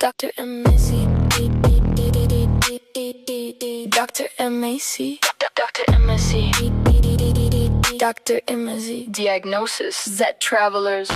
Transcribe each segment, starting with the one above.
Dr. Emesi. Dr. Emesi. Dr. Emesi. Dr. Emesi. Diagnosis: Z travelers.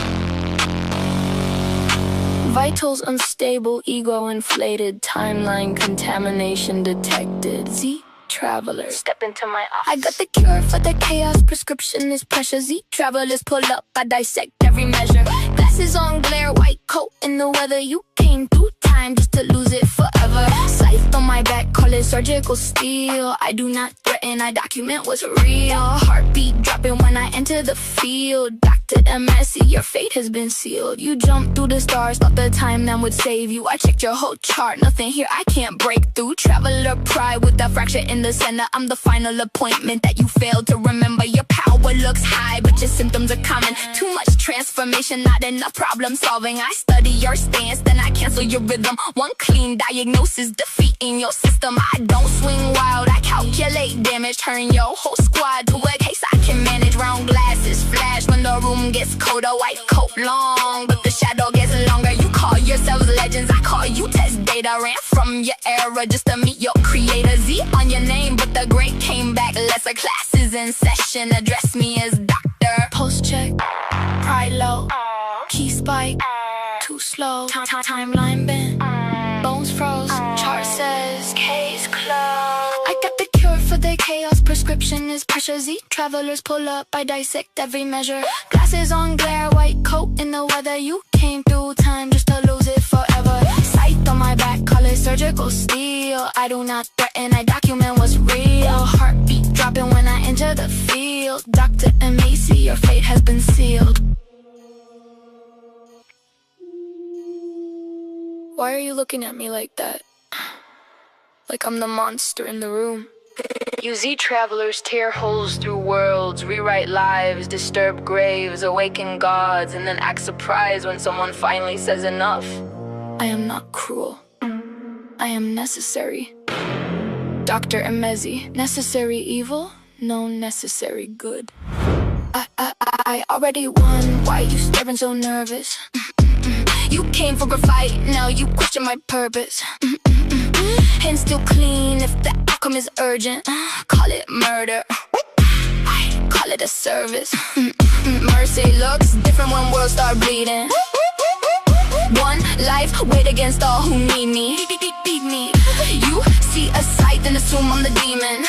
Vitals unstable, ego inflated, timeline contamination detected. Z travelers. Step into my office. I got the cure for the chaos, prescription is pressure. Z travelers pull up, I dissect every measure. Glasses on glare, white coat in the weather. You came through time just to lose it forever. Scythe on my back, call it surgical steel. I do not threaten, I document what's real. Heartbeat dropping when I enter the field. Dr. Emesi, your fate has been sealed. You jumped through the stars, thought the timeline would save you. I checked your whole chart, nothing here I can't break through. Traveler pride with a fracture in the center. I'm the final appointment that you failed to remember. Your power looks high, but your symptoms are common. Too much transformation, not enough problem solving. I study your stance, then I cancel your rhythm. One clean diagnosis, defeating your system. I don't swing wild, I calculate damage. Turn your whole squad to a case I can manage. Round glasses flash when the room gets colder. White coat long, but the shadow gets longer. You call yourselves legends, I call you test data. Ran from your era just to meet your creator. Z on your name, but the great came back. Lesser classes in session, address me as doctor. Post check, pride low, key spike, too slow. Timeline bent, bones froze. Chart says case closed. I got the cure for the chaos, prescription is pressure. Z travelers pull up, I dissect every measure. Glasses on glare, white coat in the weather. You came through time just to lose it forever. Scythe on my back, call it surgical steel. I do not threaten, I document what's real. Heartbeat dropping when I enter the field. Dr. Emesi, your fate has been sealed. Why are you looking at me like that? Like I'm the monster in the room. You Z travelers tear holes through worlds, rewrite lives, disturb graves, awaken gods, and then act surprised when someone finally says enough. I am not cruel. I am necessary. Dr. Emesi, necessary evil, no necessary good. I already won, why you staring so nervous? You came for a fight, now you question my purpose. Hands still clean if the outcome is urgent. Call it murder, I call it a service. Mercy looks different when worlds start bleeding. One life, wait against all who need me. You see a sight, then assume I'm the demon.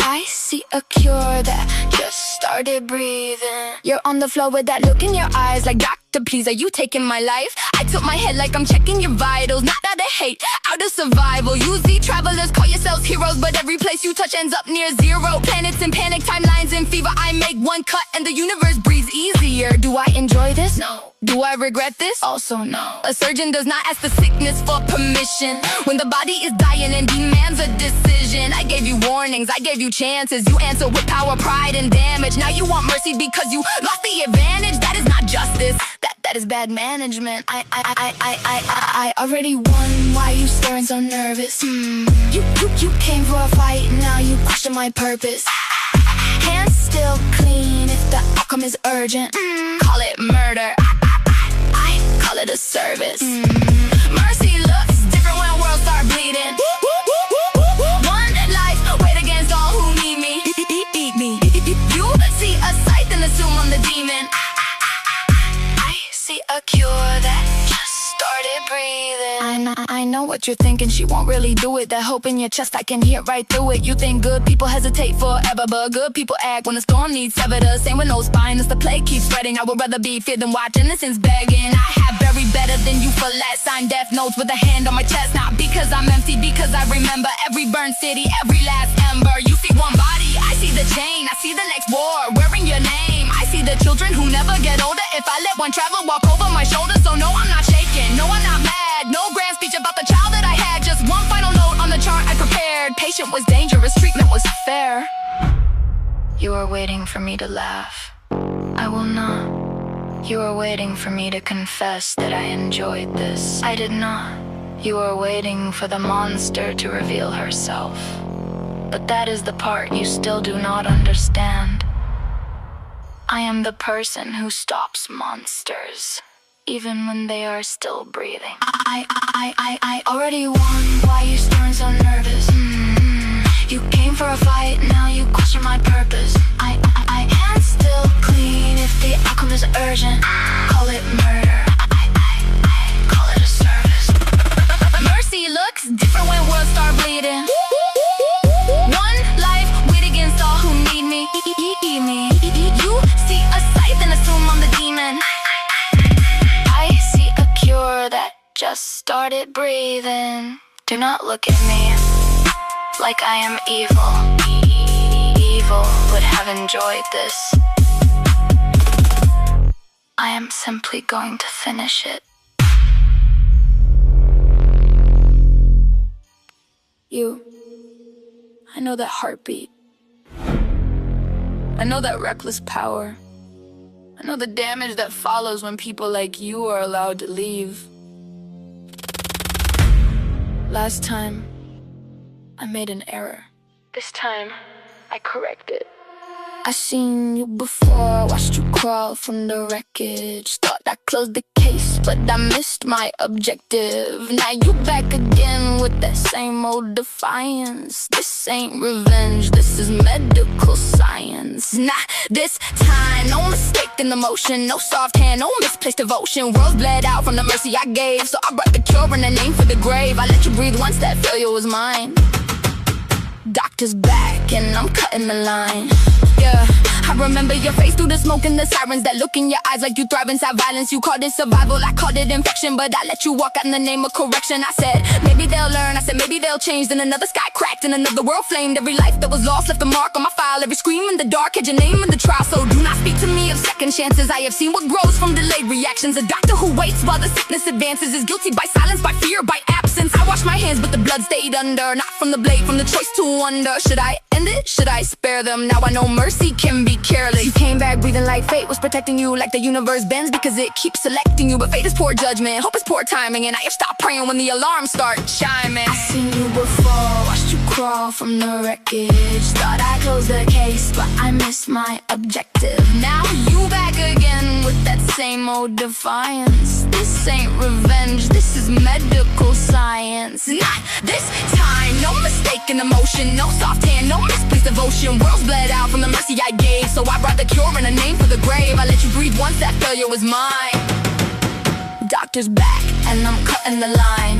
I see a cure that just started breathing. You're on the floor with that look in your eyes, like doctor, please, are you taking my life? I tilt my head like I'm checking your vitals, not out of hate, out of survival. You Z travelers call yourselves heroes, but every place you touch ends up near zero. Planets in panic, timelines in fever. I make one cut and the universe breathes easier. Do I enjoy this? No. Do I regret this? Also no. A surgeon does not ask the sickness for permission when the body is dying and demands a decision. I gave you warnings, I gave you chances. You answer with power, pride, and damage. Now you want mercy because you lost the advantage. That is not justice, that is bad management. I already won, why you staring so nervous? You came for a fight, now you question my purpose. Hands still clean if the outcome is urgent. Call it murder, I call it a service. Mercy looks different when worlds start bleeding. One life, wait against all who need me. Eat me. You see a sight, then assume I'm the demon. I see a cure that just started breathing. I know what you're thinking, she won't really do it. That hope in your chest, I can hear right through it. You think good people hesitate forever, but good people act when the storm needs severed. Same with no spine, as the plague keeps spreading. I would rather be feared than watch innocence begging. I have buried better than you for less. Sign death notes with a hand on my chest. Not because I'm empty, because I remember every burned city, every last ember. You see one body, I see the chain, I see the next war wearing your name. I see the children who never get older. If I let one traveler walk over my shoulder. So no, I'm not shaking, no, I'm not mad. No grand speech about the child that I had. Just one final note on the chart I prepared. Patient was dangerous, treatment was fair. You are waiting for me to laugh, I will not. You are waiting for me to confess that I enjoyed this, I did not. You are waiting for the monster to reveal herself, but that is the part you still do not understand. I am the person who stops monsters. even when they are still breathing. I already won, why you stirring so nervous? You came for a fight, now you question my purpose. I am still clean if the outcome is urgent. Call it murder, I call it a service. Mercy looks different when worlds start bleeding. One life, wait against all who need me. You see a sight, then assume I'm the demon. I see a cure that just started breathing. Do not look at me like I am evil. Evil would have enjoyed this. I am simply going to finish it. I know that heartbeat. I know that reckless power. I know the damage that follows when people like you are allowed to leave. Last time, I made an error. This time, I correct it. I seen you before, watched you crawl from the wreckage. Thought I closed the case, but I missed my objective. Now you back again with that same old defiance. This ain't revenge, this is medical science. Nah, this time, no mistake in the motion. No soft hand, no misplaced devotion. Worlds bled out from the mercy I gave, so I brought the cure and a name for the grave. I let you breathe once that failure was mine. Doctor's back and I'm cutting the line. Yeah, I remember your face through the smoke and the sirens. That look in your eyes like you thrive inside violence. You called it survival, I called it infection, but I let you walk out in the name of correction. I said, maybe they'll learn, I said maybe they'll change. Then another sky cracked and another world flamed. Every life that was lost left a mark on my file. Every scream in the dark had your name in the trial. So do not speak to me of second chances. I have seen what grows from delayed reactions. A doctor who waits while the sickness advances is guilty by silence, by fear, by absence. I wash my hands but the blood stayed under. Not from the blade, from the choice to wonder. Should I end it? Should I spare them? Now I know mercy can be careless. You came back breathing like fate was protecting you. Like the universe bends because it keeps selecting you. But fate is poor judgment, hope is poor timing. And I have stopped praying when the alarms start chiming. I seen you before, watched you crawl from the wreckage. Thought I closed the case, but I missed my objective. Now you back again with that same old defiance. This ain't revenge, this is medical science. Not this time, no mistake in emotion. No soft hand, no misplaced devotion. Worlds bled out from the mercy I gave, so I brought the cure and a name for the grave. I let you breathe once that failure was mine. Doctor's back and I'm cutting the line.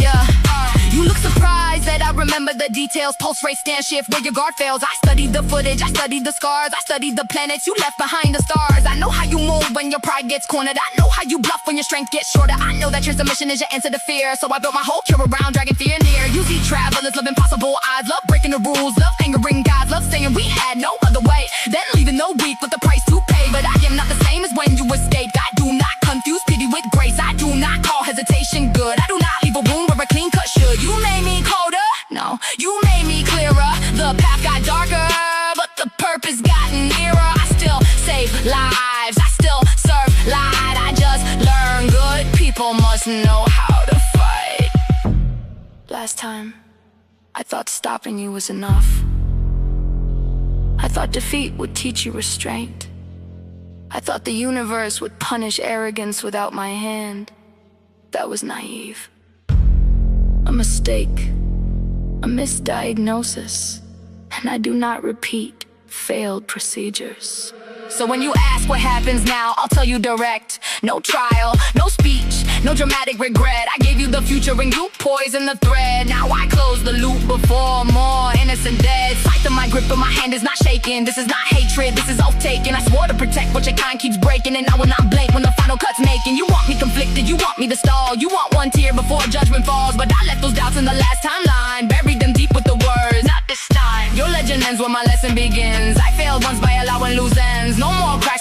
Yeah. You look surprised that I remember the details. Pulse rate, stand shift, where your guard fails. I studied the footage, I studied the scars. I studied the planets you left behind the stars. I know how you move when your pride gets cornered. I know how you bluff when your strength gets shorter. I know that your submission is your answer to fear. So I built my whole cure around dragging fear near. You see travelers, love impossible odds. Love breaking the rules, love angering gods. Love saying we had no other way. Then leaving the weak with the price to pay. But I am not the same as when you escaped. I do not confuse pity with grace. I do not call hesitation good. I do not leave a wound where a clean cut should. You made me colder, no, you made me clearer. The path got darker, but the purpose got nearer. I still save lives, I still serve light. I just learned good people must know how to fight. Last time, I thought stopping you was enough. I thought defeat would teach you restraint. I thought the universe would punish arrogance without my hand. That was naive. A mistake, a misdiagnosis, and I do not repeat failed procedures. So when you ask what happens now, I'll tell you direct. No trial, no speech, no dramatic regret. I gave you the future and you poisoned the thread. Now I close the loop before more innocent dead. Sight of my grip but my hand is not shaking. This is not hatred, this is oath-taking. I swore to protect what your kind keeps breaking. And I will not blink when the final cut's making. You want me conflicted, you want me to stall. You want one tear before judgment falls. But I left those doubts in the last timeline. Buried them deep with the words, not this time. Your legend ends where my lesson begins. I failed once by allowing loose ends. No more cracks.